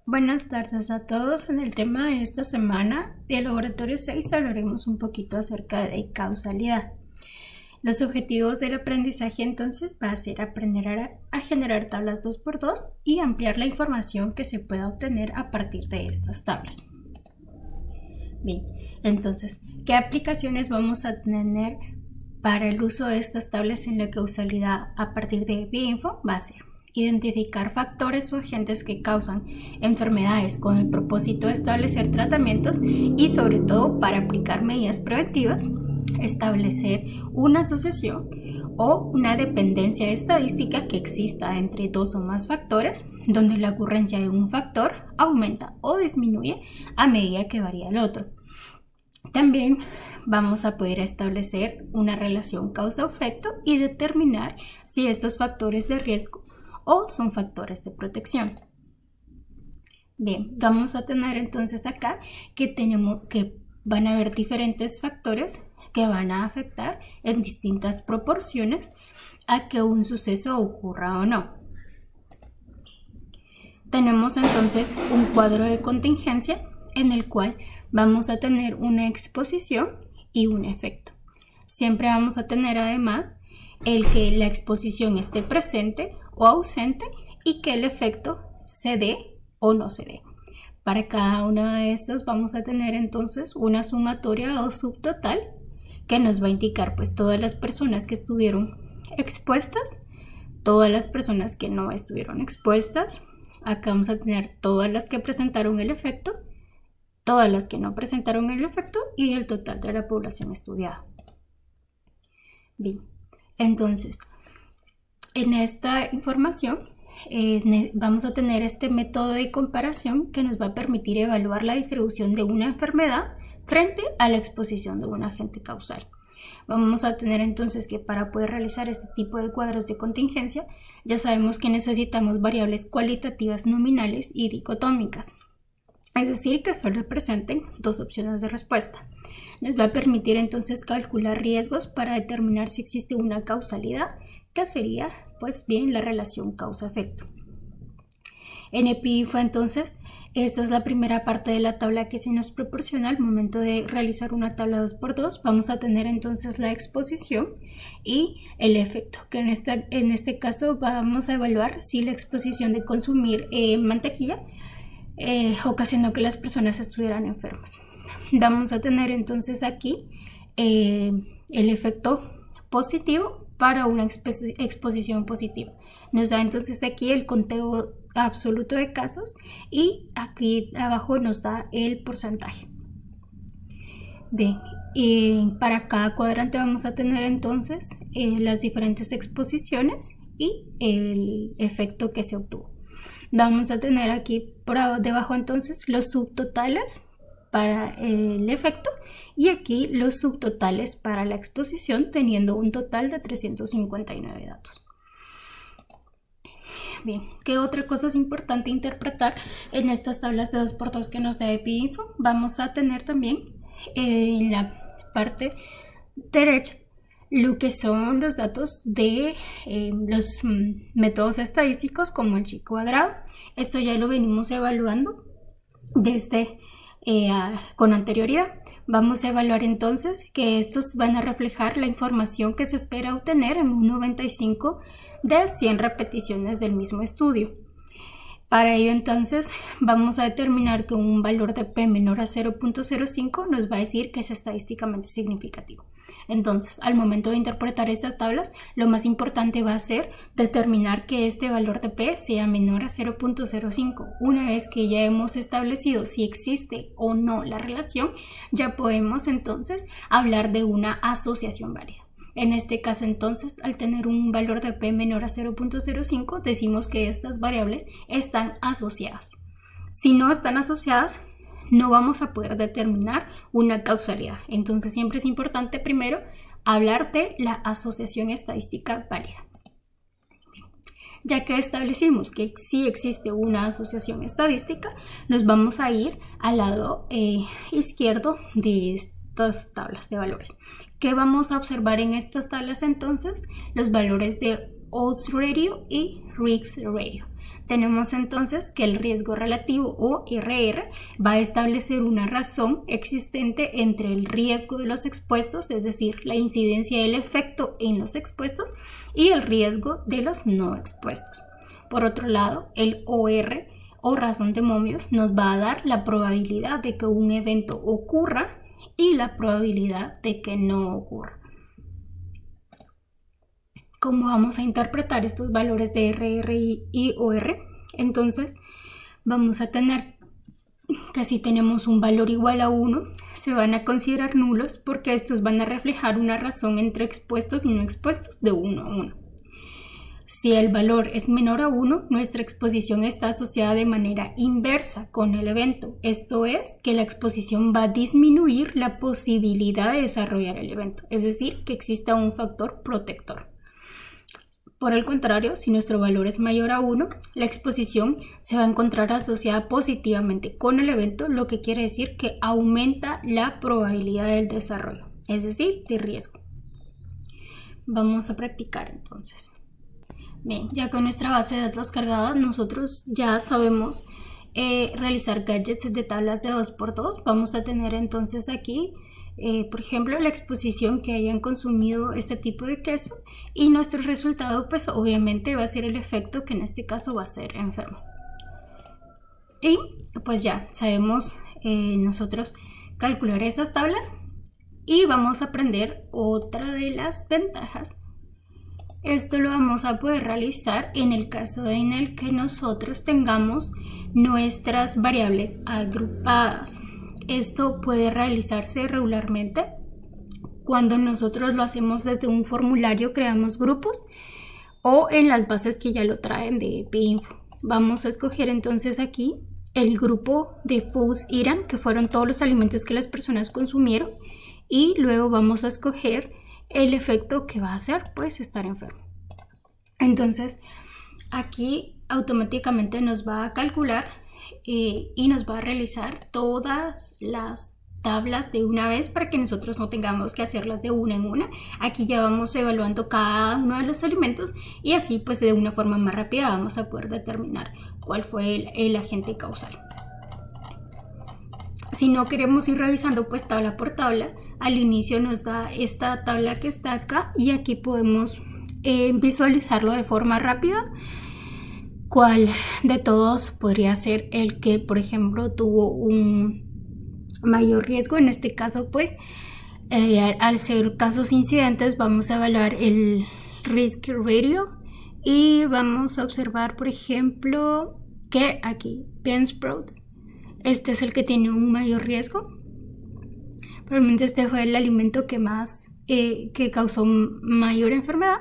Buenas tardes a todos. En el tema de esta semana del laboratorio 6 hablaremos un poquito acerca de causalidad. Los objetivos del aprendizaje entonces va a ser aprender a generar tablas 2x2 y ampliar la información que se pueda obtener a partir de estas tablas. Bien, entonces, ¿qué aplicaciones vamos a tener para el uso de estas tablas en la causalidad a partir de bioinfo? Va a ser identificar factores o agentes que causan enfermedades con el propósito de establecer tratamientos y sobre todo para aplicar medidas preventivas, establecer una asociación o una dependencia estadística que exista entre dos o más factores, donde la ocurrencia de un factor aumenta o disminuye a medida que varía el otro. También vamos a poder establecer una relación causa-efecto y determinar si estos factores de riesgo o son factores de protección. Bien, vamos a tener entonces acá que van a haber diferentes factores que van a afectar en distintas proporciones a que un suceso ocurra o no. Tenemos entonces un cuadro de contingencia en el cual vamos a tener una exposición y un efecto. Siempre vamos a tener además el que la exposición esté presente o ausente y que el efecto se dé o no se dé. Para cada uno de estos vamos a tener entonces una sumatoria o subtotal que nos va a indicar pues todas las personas que estuvieron expuestas, todas las personas que no estuvieron expuestas. Acá vamos a tener todas las que presentaron el efecto, todas las que no presentaron el efecto y el total de la población estudiada. Bien, entonces en esta información vamos a tener este método de comparación que nos va a permitir evaluar la distribución de una enfermedad frente a la exposición de un agente causal. Vamos a tener entonces que para poder realizar este tipo de cuadros de contingencia ya sabemos que necesitamos variables cualitativas nominales y dicotómicas, es decir, que solo representen dos opciones de respuesta. Nos va a permitir entonces calcular riesgos para determinar si existe una causalidad, que sería pues bien la relación causa-efecto. En EpiInfo entonces, esta es la primera parte de la tabla que se nos proporciona al momento de realizar una tabla 2x2. Vamos a tener entonces la exposición y el efecto, que en este caso vamos a evaluar si la exposición de consumir mantequilla ocasionó que las personas estuvieran enfermas. Vamos a tener entonces aquí el efecto positivo para una exposición positiva. Nos da entonces aquí el conteo absoluto de casos y aquí abajo nos da el porcentaje. Bien, para cada cuadrante vamos a tener entonces las diferentes exposiciones y el efecto que se obtuvo. Vamos a tener aquí por debajo entonces los subtotales para el efecto y aquí los subtotales para la exposición, teniendo un total de 359 datos. Bien, ¿qué otra cosa es importante interpretar en estas tablas de 2x2 que nos da EpiInfo? Vamos a tener también en la parte derecha lo que son los datos de los métodos estadísticos como el chi cuadrado. Esto ya lo venimos evaluando desde con anterioridad. Vamos a evaluar entonces que estos van a reflejar la información que se espera obtener en un 95 de 100 repeticiones del mismo estudio. Para ello entonces vamos a determinar que un valor de P menor a 0.05 nos va a decir que es estadísticamente significativo. Entonces, al momento de interpretar estas tablas, lo más importante va a ser determinar que este valor de P sea menor a 0.05. Una vez que ya hemos establecido si existe o no la relación, ya podemos entonces hablar de una asociación válida. En este caso entonces, al tener un valor de P menor a 0.05, decimos que estas variables están asociadas. Si no están asociadas, no vamos a poder determinar una causalidad. Entonces siempre es importante primero hablar de la asociación estadística válida. Ya que establecimos que sí existe una asociación estadística, nos vamos a ir al lado izquierdo de estas tablas de valores. ¿Qué vamos a observar en estas tablas entonces? Los valores de odds ratio y risk ratio. Tenemos entonces que el riesgo relativo o RR va a establecer una razón existente entre el riesgo de los expuestos, es decir, la incidencia del efecto en los expuestos, y el riesgo de los no expuestos. Por otro lado, el OR o razón de Mobius nos va a dar la probabilidad de que un evento ocurra y la probabilidad de que no ocurra. ¿Cómo vamos a interpretar estos valores de RR y OR? Entonces vamos a tener que si tenemos un valor igual a 1, se van a considerar nulos porque estos van a reflejar una razón entre expuestos y no expuestos de 1 a 1. Si el valor es menor a 1, nuestra exposición está asociada de manera inversa con el evento. Esto es que la exposición va a disminuir la posibilidad de desarrollar el evento, es decir, que exista un factor protector. Por el contrario, si nuestro valor es mayor a 1, la exposición se va a encontrar asociada positivamente con el evento, lo que quiere decir que aumenta la probabilidad del desarrollo, es decir, de riesgo. Vamos a practicar entonces. Bien, ya con nuestra base de datos cargada, nosotros ya sabemos realizar gadgets de tablas de 2×2. Vamos a tener entonces aquí por ejemplo, la exposición que hayan consumido este tipo de queso, y nuestro resultado pues obviamente va a ser el efecto, que en este caso va a ser enfermo. Y pues ya sabemos nosotros calcular esas tablas, y vamos a aprender otra de las ventajas. Esto lo vamos a poder realizar en el caso en el que nosotros tengamos nuestras variables agrupadas. Esto puede realizarse regularmente cuando nosotros lo hacemos desde un formulario, creamos grupos, o en las bases que ya lo traen de PInfo. Vamos a escoger entonces aquí el grupo de Foods Eaten, que fueron todos los alimentos que las personas consumieron, y luego vamos a escoger el efecto que va a hacer, pues, estar enfermo. Entonces aquí automáticamente nos va a calcular y nos va a realizar todas las tablas de una vez para que nosotros no tengamos que hacerlas de una en una. Aquí ya vamos evaluando cada uno de los alimentos, y así pues de una forma más rápida vamos a poder determinar cuál fue el agente causal. Si no queremos ir revisando pues tabla por tabla, al inicio nos da esta tabla que está acá, y aquí podemos visualizarlo de forma rápida. ¿Cuál de todos podría ser el que, por ejemplo, tuvo un mayor riesgo? En este caso, pues, al ser casos incidentes, vamos a evaluar el risk ratio, y vamos a observar, por ejemplo, que aquí, bean sprouts, este es el que tiene un mayor riesgo. Probablemente este fue el alimento que más, que causó mayor enfermedad.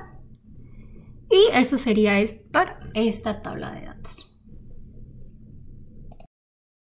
Y eso sería para esta tabla de datos.